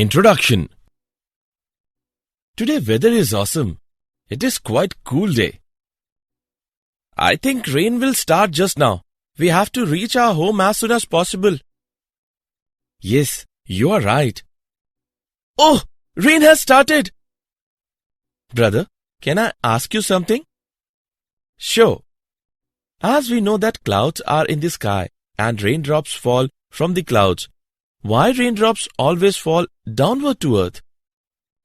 Introduction. Today weather is awesome. It is quite cool day. I think rain will start just now. We have to reach our home as soon as possible. Yes, you are right. Oh, rain has started. Brother, can I ask you something? Sure. As we know that clouds are in the sky and raindrops fall from the clouds, why raindrops always fall downward to earth?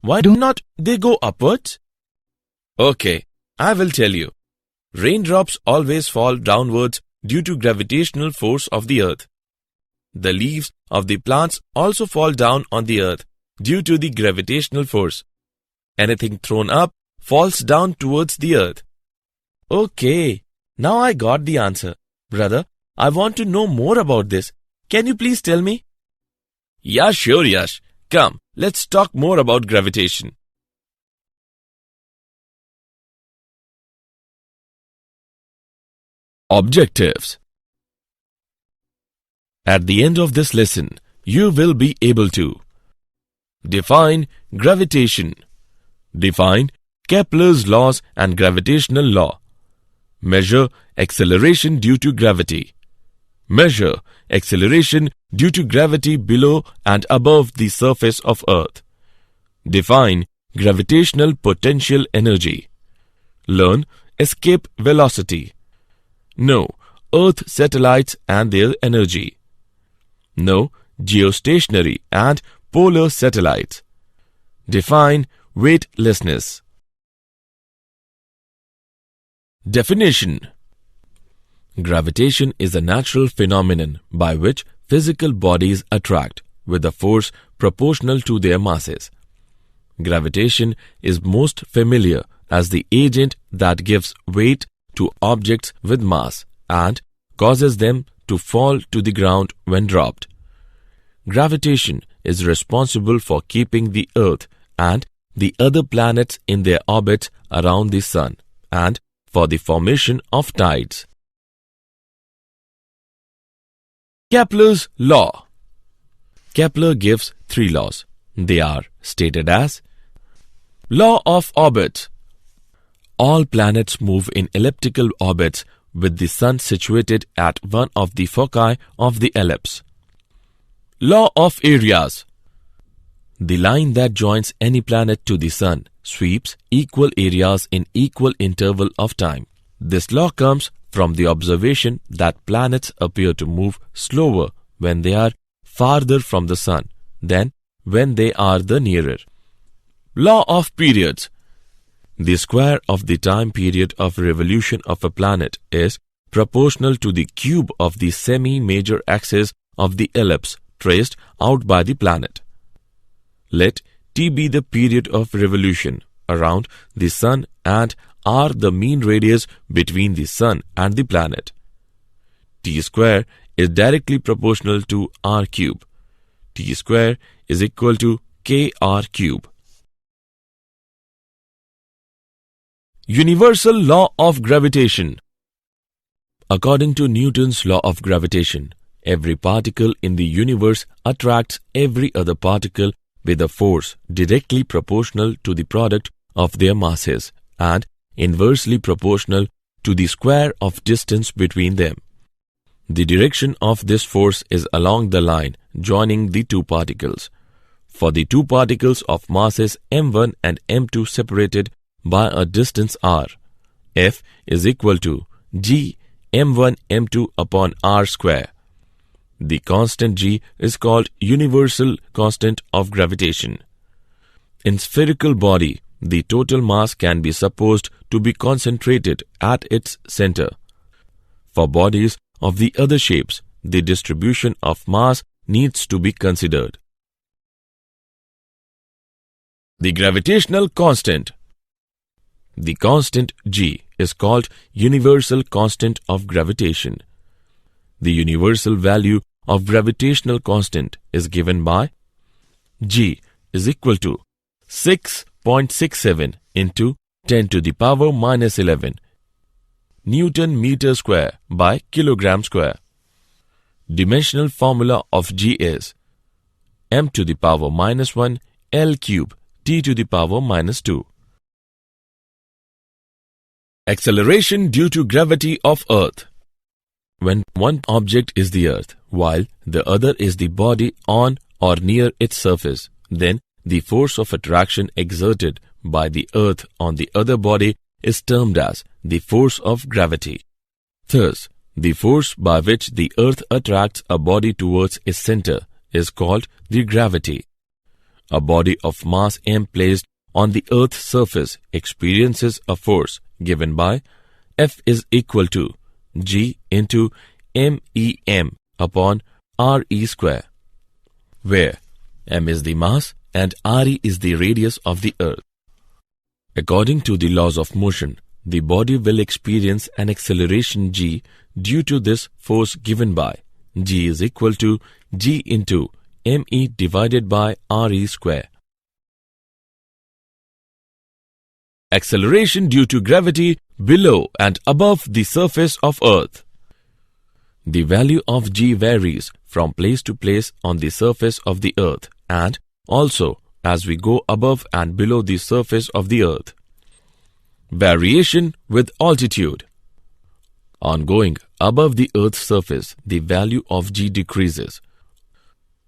Why do not they go upwards? Okay, I will tell you. Raindrops always fall downwards due to gravitational force of the earth. The leaves of the plants also fall down on the earth due to the gravitational force. Anything thrown up falls down towards the earth. Okay, now I got the answer. Brother, I want to know more about this. Can you please tell me? Yeah, sure, Yash. Come, let's talk more about gravitation. Objectives. At the end of this lesson, you will be able to define gravitation, define Kepler's laws and gravitational law, measure acceleration due to gravity, measure acceleration due to gravity below and above the surface of Earth, define gravitational potential energy, learn escape velocity, know Earth satellites and their energy, know geostationary and polar satellites, define weightlessness. Definition. Gravitation is a natural phenomenon by which physical bodies attract with a force proportional to their masses. Gravitation is most familiar as the agent that gives weight to objects with mass and causes them to fall to the ground when dropped. Gravitation is responsible for keeping the Earth and the other planets in their orbits around the Sun and for the formation of tides. Kepler's law. Kepler gives three laws. They are stated as: Law of orbits. All planets move in elliptical orbits with the Sun situated at one of the foci of the ellipse. Law of areas. The line that joins any planet to the Sun sweeps equal areas in equal interval of time. This law comes from the observation that planets appear to move slower when they are farther from the Sun than when they are the nearer. Law of periods. The square of the time period of revolution of a planet is proportional to the cube of the semi-major axis of the ellipse traced out by the planet. Let t be the period of revolution around the Sun and r the mean radius between the Sun and the planet. T square is directly proportional to r cube. T square is equal to kr cube. Universal law of gravitation. According to Newton's law of gravitation, every particle in the universe attracts every other particle with a force directly proportional to the product of their masses and inversely proportional to the square of distance between them. The direction of this force is along the line joining the two particles. For the two particles of masses m1 and m2 separated by a distance r, F is equal to g m1 m2 upon r square. The constant g is called universal constant of gravitation. In spherical body, the total mass can be supposed to be concentrated at its center. For bodies of the other shapes, the distribution of mass needs to be considered. The gravitational constant. The constant g is called universal constant of gravitation. The universal value of gravitational constant is given by g is equal to 6.67 into 10 to the power minus 11 Newton meter square by kilogram square. Dimensional formula of g is m to the power minus 1 L cube t to the power minus 2. Acceleration due to gravity of Earth. When one object is the Earth, while the other is the body on or near its surface, then the force of attraction exerted by the Earth on the other body is termed as the force of gravity. Thus, the force by which the Earth attracts a body towards its center is called the gravity. A body of mass m placed on the Earth's surface experiences a force given by F is equal to G into MEM upon RE square, where m is the mass and RE is the radius of the Earth. According to the laws of motion, the body will experience an acceleration g due to this force given by g is equal to G into me divided by RE square. Acceleration due to gravity below and above the surface of Earth. The value of g varies from place to place on the surface of the Earth and also as we go above and below the surface of the Earth. Variation with altitude. On going above the Earth's surface, the value of g decreases.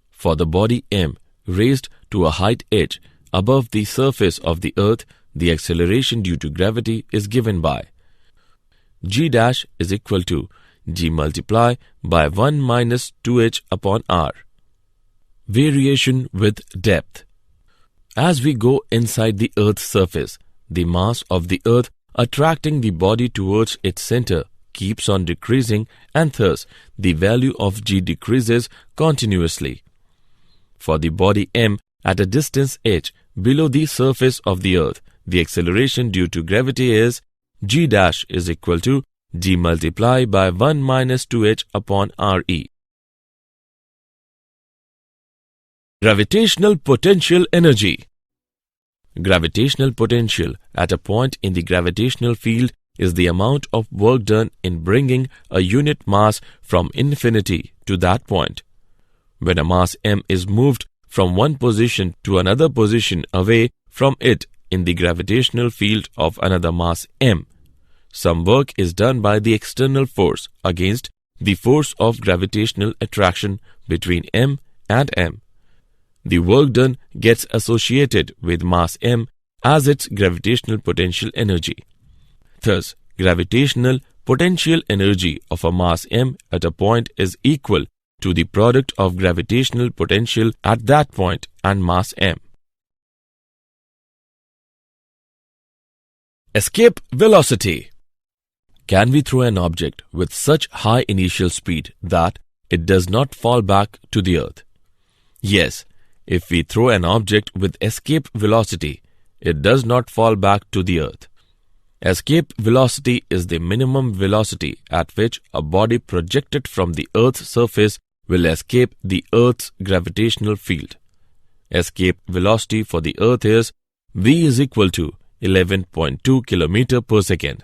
For the body m raised to a height h above the surface of the Earth, the acceleration due to gravity is given by g dash is equal to g multiply by 1 minus 2h upon r. Variation with depth. As we go inside the Earth's surface, the mass of the Earth attracting the body towards its center keeps on decreasing and thus the value of g decreases continuously. For the body m at a distance h below the surface of the Earth, the acceleration due to gravity is g dash is equal to g multiply by 1 minus 2h upon re. Gravitational potential energy. Gravitational potential at a point in the gravitational field is the amount of work done in bringing a unit mass from infinity to that point. When a mass m is moved from one position to another position away from it in the gravitational field of another mass m, some work is done by the external force against the force of gravitational attraction between m and m. The work done gets associated with mass m as its gravitational potential energy. Thus, gravitational potential energy of a mass m at a point is equal to the product of gravitational potential at that point and mass m. Escape velocity. Can we throw an object with such high initial speed that it does not fall back to the Earth? Yes, if we throw an object with escape velocity, it does not fall back to the Earth. Escape velocity is the minimum velocity at which a body projected from the Earth's surface will escape the Earth's gravitational field. Escape velocity for the Earth is v is equal to 11.2 km per second.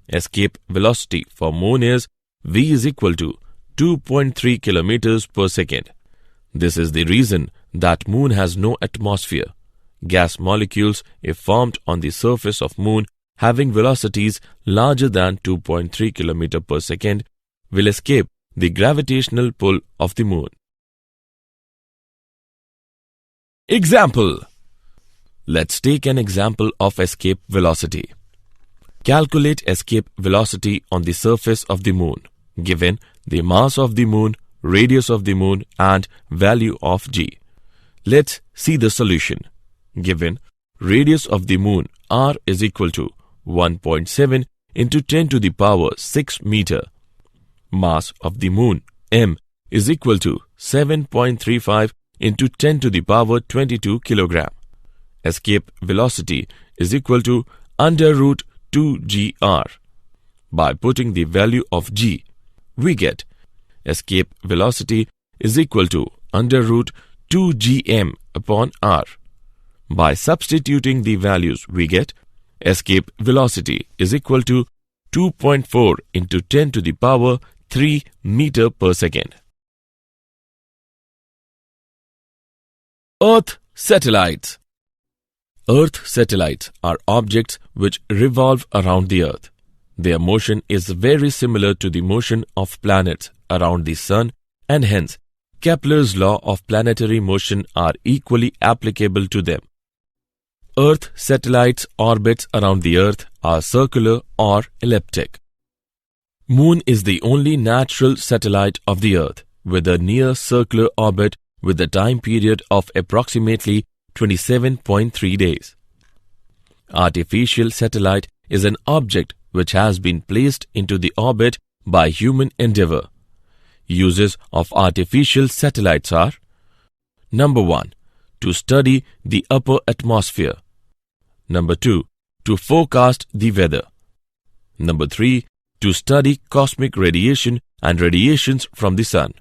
Escape velocity for Moon is v is equal to 2.3 km per second. This is the reason that Moon has no atmosphere. Gas molecules, if formed on the surface of Moon having velocities larger than 2.3 km per second, will escape the gravitational pull of the Moon. Example. Let's take an example of escape velocity. Calculate escape velocity on the surface of the Moon, given the mass of the Moon, radius of the Moon and value of g. Let's see the solution. Given radius of the Moon r is equal to 1.7 into 10 to the power 6 meter. Mass of the Moon m is equal to 7.35 into 10 to the power 22 kilogram. Escape velocity is equal to under root 2gr. By putting the value of g, we get escape velocity is equal to under root 2gm upon r. By substituting the values, we get escape velocity is equal to 2.4 into 10 to the power 3 meter per second. Earth satellites. Earth satellites are objects which revolve around the Earth. Their motion is very similar to the motion of planets around the Sun, and hence Kepler's law of planetary motion are equally applicable to them. Earth satellites' orbits around the Earth are circular or elliptic. Moon is the only natural satellite of the Earth with a near circular orbit with a time period of approximately 27.3 days. Artificial satellite is an object which has been placed into the orbit by human endeavor. Uses of artificial satellites are: Number 1. To study the upper atmosphere. Number 2. To forecast the weather. Number 3. To study cosmic radiation and radiations from the Sun.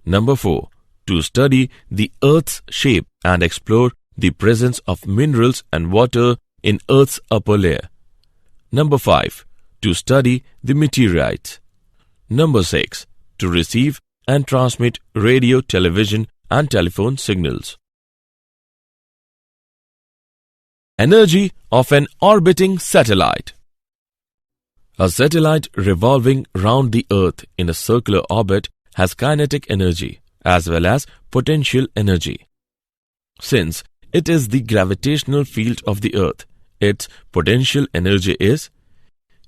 Number 4. To study the Earth's shape and explore the presence of minerals and water in Earth's upper layer. Number 5. To study the meteorites. Number 6. To receive and transmit radio, television, and telephone signals. Energy of an orbiting satellite. A satellite revolving round the Earth in a circular orbit has kinetic energy as well as potential energy. Since it is the gravitational field of the Earth, its potential energy is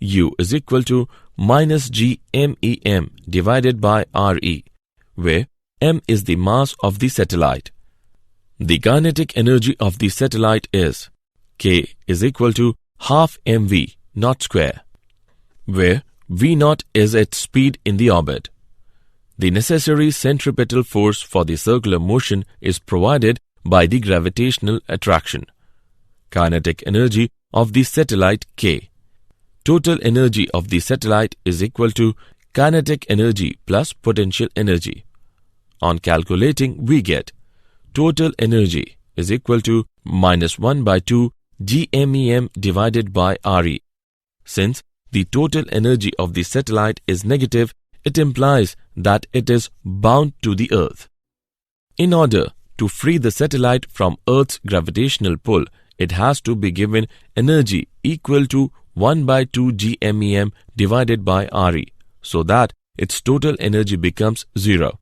U is equal to minus g MEM divided by RE, where M is the mass of the satellite. The kinetic energy of the satellite is K is equal to half mv naught square, where v naught is its speed in the orbit. The necessary centripetal force for the circular motion is provided by the gravitational attraction. Kinetic energy of the satellite K. Total energy of the satellite is equal to kinetic energy plus potential energy. On calculating, we get total energy is equal to minus 1 by 2 GMEM divided by RE. Since the total energy of the satellite is negative, it implies that it is bound to the Earth. In order to free the satellite from Earth's gravitational pull, it has to be given energy equal to 1 by 2 GMEM divided by RE, so that its total energy becomes 0.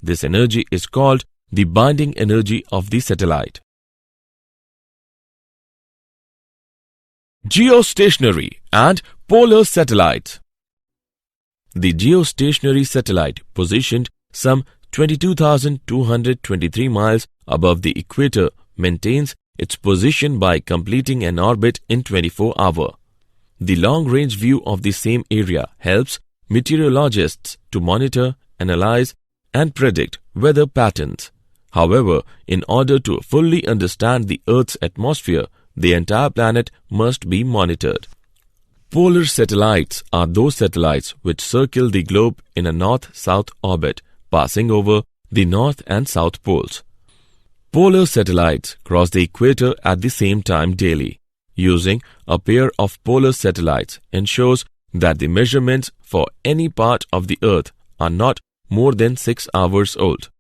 This energy is called the binding energy of the satellite. Geostationary and polar satellites. The geostationary satellite, positioned some 22,223 miles above the equator, maintains its position by completing an orbit in 24 hours. The long-range view of the same area helps meteorologists to monitor, analyze, and predict weather patterns. However, in order to fully understand the Earth's atmosphere, the entire planet must be monitored. Polar satellites are those satellites which circle the globe in a north-south orbit, passing over the north and south poles. Polar satellites cross the equator at the same time daily. Using a pair of polar satellites ensures that the measurements for any part of the Earth are not more than 6 hours old.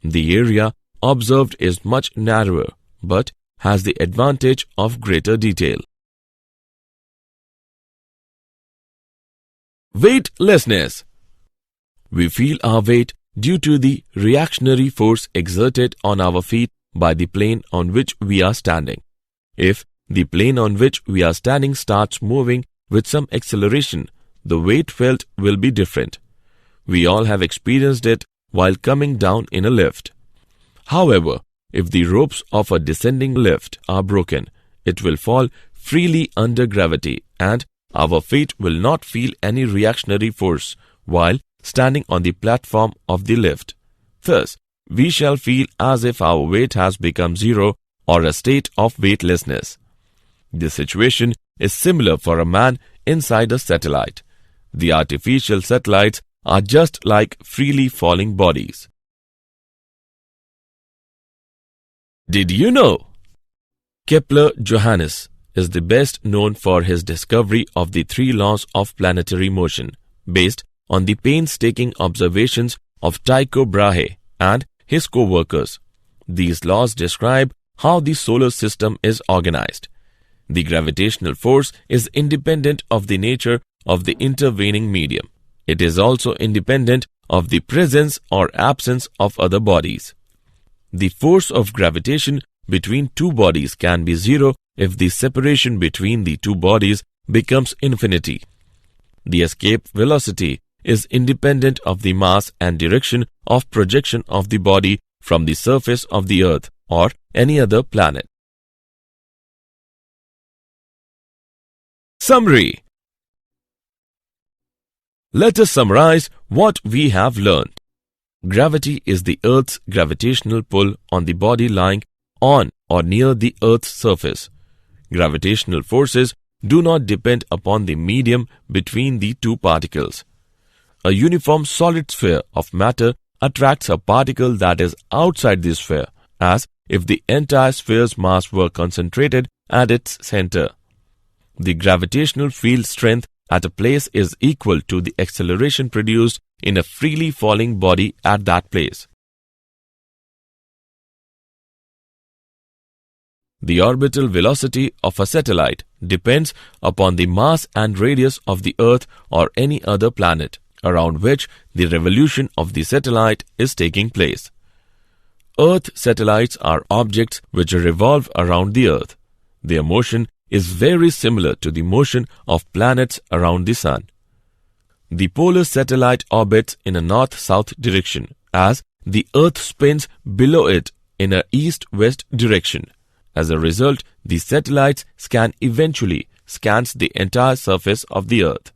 The area observed is much narrower, but has the advantage of greater detail. Weightlessness. We feel our weight due to the reactionary force exerted on our feet by the plane on which we are standing. If the plane on which we are standing starts moving with some acceleration, the weight felt will be different. We all have experienced it while coming down in a lift. However, if the ropes of a descending lift are broken, it will fall freely under gravity and our feet will not feel any reactionary force while standing on the platform of the lift. Thus, we shall feel as if our weight has become zero or a state of weightlessness. This situation is similar for a man inside a satellite. The artificial satellites are just like freely falling bodies. Did you know? Kepler Johannes is the best known for his discovery of the 3 laws of planetary motion, based on the painstaking observations of Tycho Brahe and his co-workers. These laws describe how the solar system is organized. The gravitational force is independent of the nature of the intervening medium. It is also independent of the presence or absence of other bodies. The force of gravitation between two bodies can be zero if the separation between the two bodies becomes infinity. The escape velocity is independent of the mass and direction of projection of the body from the surface of the Earth or any other planet. Summary. Let us summarize what we have learned. Gravity is the Earth's gravitational pull on the body lying on or near the Earth's surface. Gravitational forces do not depend upon the medium between the two particles. A uniform solid sphere of matter attracts a particle that is outside the sphere, as if the entire sphere's mass were concentrated at its center. The gravitational field strength at a place is equal to the acceleration produced in a freely falling body at that place. The orbital velocity of a satellite depends upon the mass and radius of the Earth or any other planet around which the revolution of the satellite is taking place. Earth satellites are objects which revolve around the Earth. Their motion is very similar to the motion of planets around the Sun. The polar satellite orbits in a north-south direction, as the Earth spins below it in a east-west direction. As a result, the satellite's scan eventually scans the entire surface of the Earth.